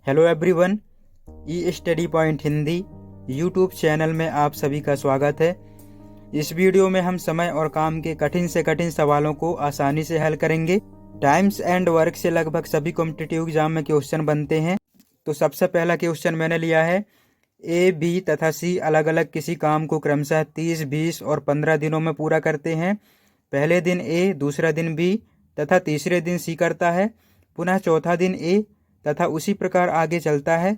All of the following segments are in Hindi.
Hello everyone, E Study Point Hindi YouTube channel में आप सभी का स्वागत है। इस वीडियो में हम समय और काम के कठिन से कठिन सवालों को आसानी से हल करेंगे। टाइम्स एंड वर्क से लगभग सभी कॉम्पिटिटिव एग्जाम में क्वेश्चन बनते हैं। तो सबसे पहला क्वेश्चन मैंने लिया है, ए, बी तथा सी अलग अलग किसी काम को क्रमशः 30, 20 और 15 दिनों में पूरा करते हैं। पहले दिन ए, दूसरा दिन बी तथा तीसरे दिन सी करता है। पुनः चौथा दिन ए तथा उसी प्रकार आगे चलता है।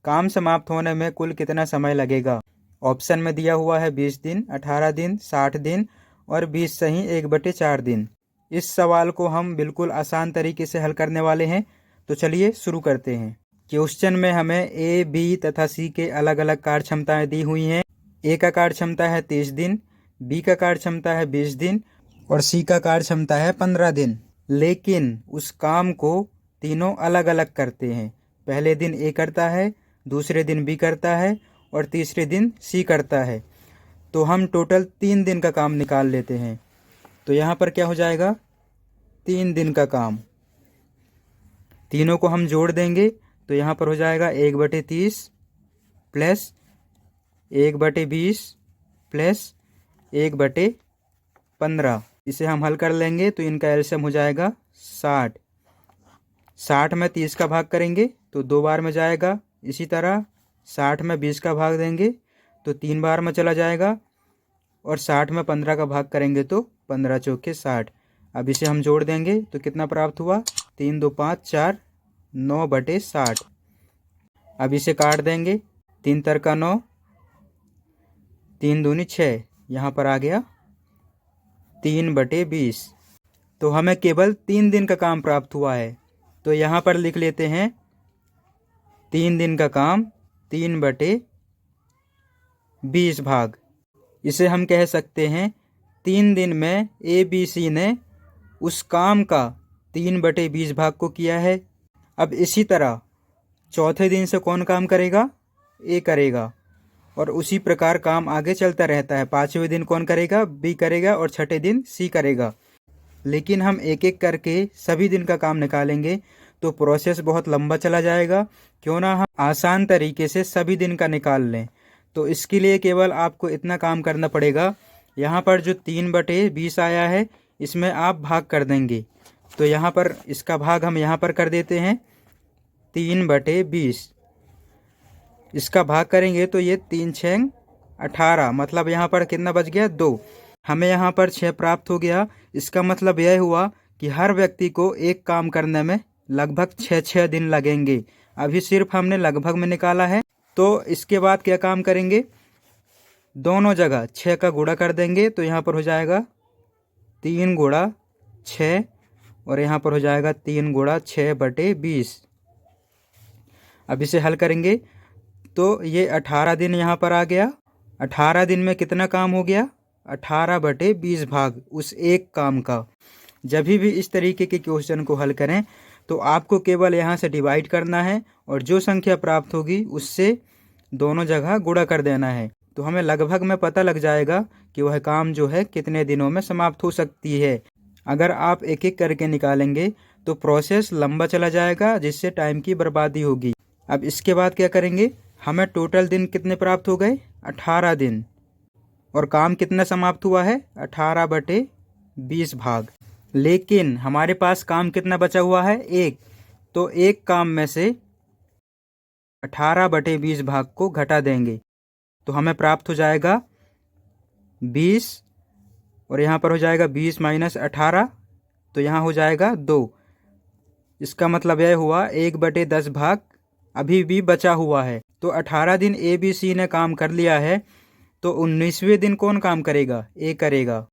काम समाप्त होने में कुल कितना समय लगेगा? ऑप्शन में दिया हुआ है 20 दिन, 18 दिन, 60 दिन और 20 सही 1/4 दिन। इस सवाल को हम बिल्कुल आसान तरीके से हल करने वाले हैं। तो चलिए शुरू करते हैं। क्वेश्चन में हमें ए, बी तथा सी के अलग अलग कार्य क्षमताएं दी हुई हैं। ए का कार्य क्षमता है 30 दिन, बी का कार्य क्षमता है 20 दिन और सी का कार्य क्षमता है 15 दिन। लेकिन उस काम को तीनों अलग अलग करते हैं। पहले दिन ए करता है, दूसरे दिन बी करता है और तीसरे दिन सी करता है। तो हम टोटल 3 दिन का काम निकाल लेते हैं। तो यहाँ पर क्या हो जाएगा? 3 दिन का काम। तीनों को हम जोड़ देंगे तो यहाँ पर हो जाएगा 1/30 प्लस 1/20 प्लस 1/15। इसे हम हल कर लेंगे तो इनका एलसीएम हो जाएगा 60। 60 में 30 का भाग करेंगे तो 2 बार में जाएगा। इसी तरह 60 में 20 का भाग देंगे तो 3 बार में चला जाएगा और 60 में 15 का भाग करेंगे तो 15 चौके 60। अब इसे हम जोड़ देंगे तो कितना प्राप्त हुआ? 3 2 5 4 9/60। अब इसे काट देंगे। 3 तिरका 9, 3 दूनी 6, यहाँ पर आ गया 3/20। तो हमें केवल 3 दिन का काम प्राप्त हुआ है। तो यहाँ पर लिख लेते हैं 3 दिन का काम 3/20 भाग। इसे हम कह सकते हैं 3 दिन में ए, बी, सी ने उस काम का 3/20 भाग को किया है। अब इसी तरह चौथे दिन से कौन काम करेगा? ए करेगा और उसी प्रकार काम आगे चलता रहता है। 5वें दिन कौन करेगा? बी करेगा और छठे दिन सी करेगा। लेकिन हम एक एक करके सभी दिन का काम निकालेंगे तो प्रोसेस बहुत लंबा चला जाएगा। क्यों ना हम आसान तरीके से सभी दिन का निकाल लें। तो इसके लिए केवल आपको इतना काम करना पड़ेगा। यहाँ पर जो 3/20 आया है इसमें आप भाग कर देंगे। तो यहाँ पर इसका भाग हम यहाँ पर कर देते हैं 3/20। इसका भाग करेंगे तो ये 3 6 18, मतलब यहाँ पर कितना बच गया? 2। हमें यहाँ पर 6 प्राप्त हो गया। इसका मतलब यह हुआ कि हर व्यक्ति को एक काम करने में लगभग 6 दिन लगेंगे। अभी सिर्फ हमने लगभग में निकाला है। तो इसके बाद क्या काम करेंगे? दोनों जगह 6 का गुणा कर देंगे तो यहाँ पर हो जाएगा 3 गुणा 6 और यहाँ पर हो जाएगा 3 गुणा 6/20। अब इसे हल करेंगे तो ये 18 दिन यहाँ पर आ गया। 18 दिन में कितना काम हो गया? 18/20 भाग उस एक काम का। जब भी इस तरीके के क्वेश्चन को हल करें तो आपको केवल यहाँ से डिवाइड करना है और जो संख्या प्राप्त होगी उससे दोनों जगह गुणा कर देना है। तो हमें लगभग में पता लग जाएगा कि वह काम जो है कितने दिनों में समाप्त हो सकती है। अगर आप एक एक करके निकालेंगे तो प्रोसेस लंबा चला जाएगा, जिससे टाइम की बर्बादी होगी। अब इसके बाद क्या करेंगे? हमें टोटल दिन कितने प्राप्त हो गए? 18 दिन। और काम कितना समाप्त हुआ है? 18/20 भाग। लेकिन हमारे पास काम कितना बचा हुआ है? 1। तो एक काम में से 18/20 भाग को घटा देंगे तो हमें प्राप्त हो जाएगा 20 और यहाँ पर हो जाएगा 20 - 18 तो यहाँ हो जाएगा 2। इसका मतलब यह हुआ 1/10 भाग अभी भी बचा हुआ है। तो 18 दिन ए, बी, सी ने काम कर लिया है। तो 19वें दिन कौन काम करेगा? ए करेगा।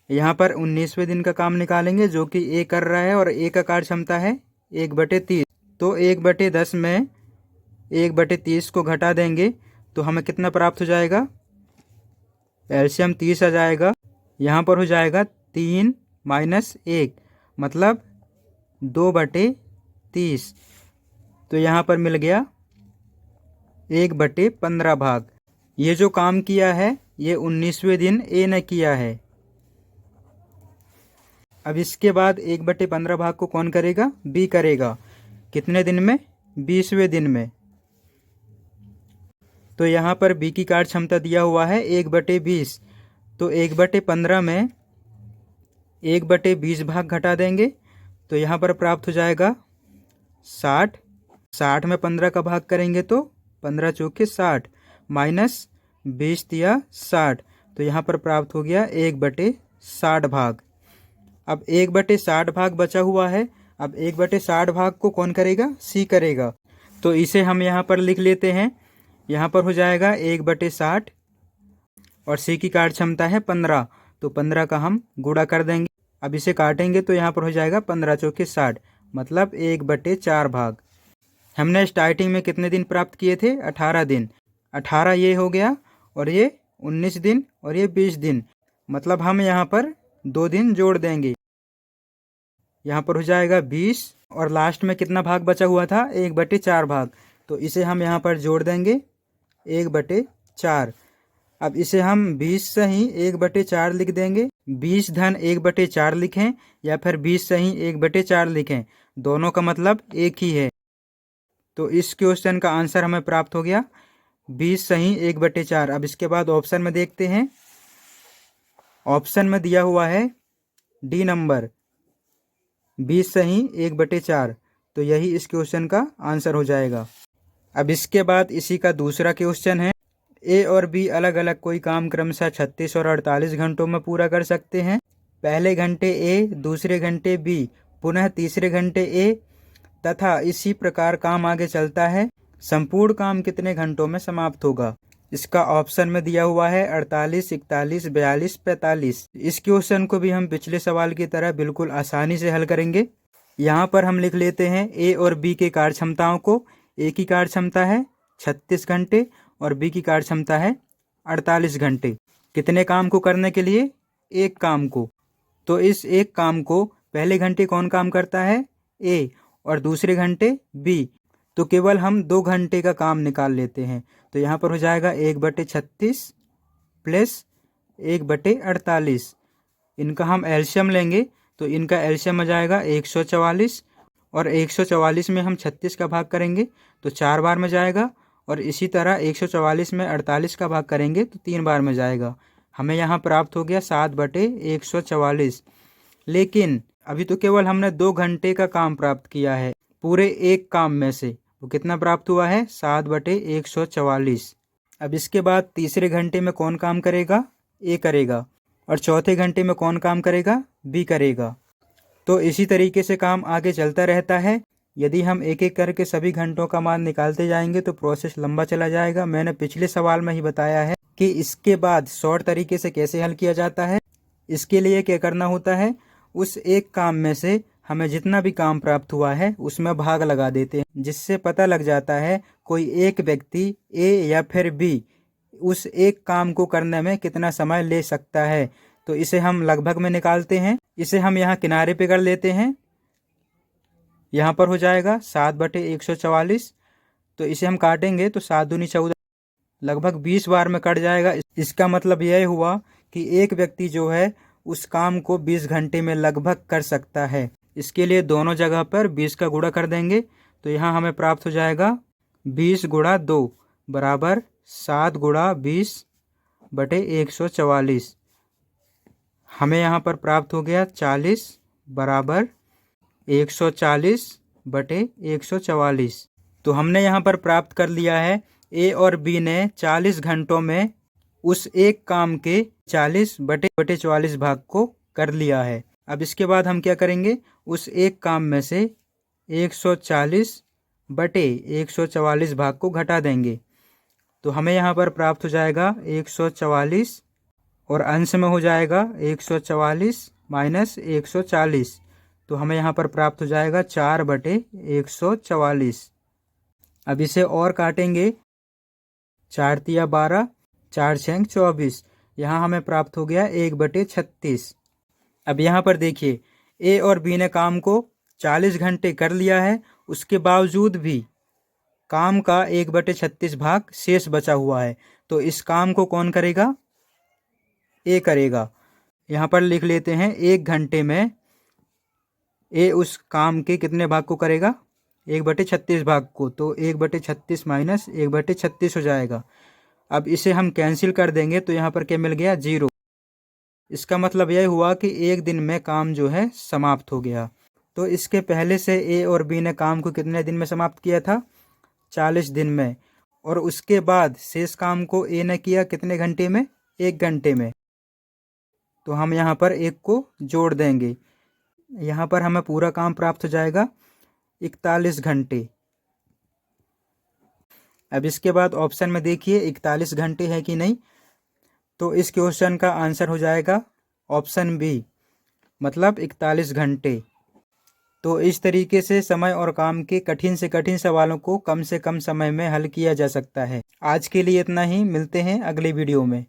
यहाँ पर 19वें दिन का काम निकालेंगे जो कि ए कर रहा है और ए का कार्य क्षमता है 1/30। तो 1/10 में 1/30 को घटा देंगे तो हमें कितना प्राप्त हो जाएगा? एलसीएम 30 आ जाएगा। यहाँ पर हो जाएगा 3 - 1 मतलब 2/30। तो यहाँ पर मिल गया 1/15 भाग। ये जो काम किया है ये 19वें दिन ए ने किया है। अब इसके बाद 1/15 भाग को कौन करेगा? बी करेगा। कितने दिन में? 20वें दिन में। तो यहाँ पर बी की कार्य क्षमता दिया हुआ है 1/20, तो 1/15 में 1/20 भाग घटा देंगे तो यहाँ पर प्राप्त हो जाएगा 60। 60 में 15 का भाग करेंगे तो 15 चौके 60 माइनस 20 दिया 60, तो यहाँ पर प्राप्त हो गया 1/60 भाग। अब 1/60 भाग बचा हुआ है। अब 1/60 भाग को कौन करेगा? सी करेगा। तो इसे हम यहाँ पर लिख लेते हैं। यहाँ पर हो जाएगा 1/60 और सी की कार्य क्षमता है 15, तो 15 का हम गुणा कर देंगे। अब इसे काटेंगे तो यहाँ पर हो जाएगा 15 चौके 60, मतलब 1/4 भाग। हमने स्टार्टिंग में कितने दिन प्राप्त किए थे? 18 दिन। 18 ये हो गया और ये 19 दिन और ये 20 दिन, मतलब हम यहाँ पर 2 दिन जोड़ देंगे। यहाँ पर हो जाएगा 20 और लास्ट में कितना भाग बचा हुआ था? 1/4 भाग, तो इसे हम यहाँ पर जोड़ देंगे 1/4। अब इसे हम 20 से ही 1/4 लिख देंगे। 20 धन 1/4 लिखें या फिर 20 से ही 1/4 लिखें, दोनों का मतलब एक ही है। तो इस क्वेश्चन का आंसर हमें प्राप्त हो गया 20 से ही 1/4। अब इसके बाद ऑप्शन में देखते हैं। ऑप्शन में दिया हुआ है डी नंबर 20 से ही 1/4, तो यही इस क्वेश्चन का आंसर हो जाएगा। अब इसके बाद इसी का दूसरा क्वेश्चन है। ए और बी अलग अलग कोई काम क्रमशः 36 और 48 घंटों में पूरा कर सकते हैं। पहले घंटे ए, दूसरे घंटे बी, पुनः तीसरे घंटे ए तथा इसी प्रकार काम आगे चलता है। संपूर्ण काम कितने घंटों में समाप्त होगा? इसका ऑप्शन में दिया हुआ है 48, 41, 42, 45। इस क्वेश्चन को भी हम पिछले सवाल की तरह बिल्कुल आसानी से हल करेंगे। यहाँ पर हम लिख लेते हैं ए और बी के कार्य क्षमताओं को। ए की कार्य क्षमता है 36 घंटे और बी की कार्य क्षमता है 48 घंटे। कितने काम को करने के लिए? एक काम को। तो इस एक काम को पहले घंटे कौन काम करता है? ए, और दूसरे घंटे बी, तो केवल हम 2 घंटे का काम निकाल लेते हैं। तो यहाँ पर हो जाएगा 1/36 प्लस 1/48। इनका हम एलसीएम लेंगे तो इनका एलसीएम आ जाएगा 144 और 144 में हम 36 का भाग करेंगे तो 4 बार में जाएगा और इसी तरह 144 में 48 का भाग करेंगे तो 3 बार में जाएगा। हमें यहाँ प्राप्त हो गया 7/144। लेकिन अभी तो केवल हमने 2 घंटे का काम प्राप्त किया है पूरे एक काम में से, वो कितना प्राप्त हुआ है? 7/144। अब इसके बाद तीसरे घंटे में कौन काम करेगा? ए करेगा, और चौथे घंटे में कौन काम करेगा? बी करेगा। तो इसी तरीके से काम आगे चलता रहता है। यदि हम एक एक करके सभी घंटों का मान निकालते जाएंगे तो प्रोसेस लंबा चला जाएगा। मैंने पिछले सवाल में ही बताया है कि इसके बाद शॉर्ट तरीके से कैसे हल किया जाता है। इसके लिए क्या करना होता है? उस एक काम में से हमें जितना भी काम प्राप्त हुआ है उसमें भाग लगा देते हैं, जिससे पता लग जाता है कोई एक व्यक्ति ए या फिर बी उस एक काम को करने में कितना समय ले सकता है। तो इसे हम लगभग में निकालते हैं। इसे हम यहाँ किनारे पे कर लेते हैं। यहाँ पर हो जाएगा 7/144। तो इसे हम काटेंगे तो 7 दूनी 14, लगभग 20 बार में कट जाएगा। इसका मतलब यह हुआ कि एक व्यक्ति जो है उस काम को 20 घंटे में लगभग कर सकता है। इसके लिए दोनों जगह पर 20 का गुणा कर देंगे तो यहाँ हमें प्राप्त हो जाएगा 20 गुणा 2 बराबर 7 गुणा 20/144। हमें यहाँ पर प्राप्त हो गया 40 बराबर 140/144। तो हमने यहाँ पर प्राप्त कर लिया है ए और बी ने 40 घंटों में उस एक काम के 40/44 भाग को कर लिया है। अब इसके बाद हम क्या करेंगे? उस एक काम में से 140/144 भाग को घटा देंगे तो हमें यहाँ पर प्राप्त हो जाएगा 144 और अंश में हो जाएगा 144 माइनस 140, तो हमें यहाँ पर प्राप्त हो जाएगा 4/144। अब इसे और काटेंगे, 4 तिया 12, 4 छेंग 24, यहाँ हमें प्राप्त हो गया 1/36। अब यहाँ पर देखिए ए और बी ने काम को 40 घंटे कर लिया है, उसके बावजूद भी काम का 1/36 भाग शेष बचा हुआ है। तो इस काम को कौन करेगा? ए करेगा। यहाँ पर लिख लेते हैं 1 घंटे में ए उस काम के कितने भाग को करेगा? 1/36 भाग को, तो 1/36 माइनस 1/36 हो जाएगा। अब इसे हम कैंसिल कर देंगे तो यहाँ पर क्या मिल गया, 0। इसका मतलब यह हुआ कि एक दिन में काम जो है समाप्त हो गया। तो इसके पहले से ए और बी ने काम को कितने दिन में समाप्त किया था, 40 दिन में, और उसके बाद शेष काम को ए ने किया कितने घंटे में, 1 घंटे में। तो हम यहाँ पर 1 को जोड़ देंगे, यहाँ पर हमें पूरा काम प्राप्त हो जाएगा 41 घंटे। अब इसके बाद ऑप्शन में देखिए 41 घंटे है कि नहीं, तो इस क्वेश्चन का आंसर हो जाएगा ऑप्शन बी, मतलब 41 घंटे। तो इस तरीके से समय और काम के कठिन से कठिन सवालों को कम से कम समय में हल किया जा सकता है। आज के लिए इतना ही, मिलते हैं अगले वीडियो में।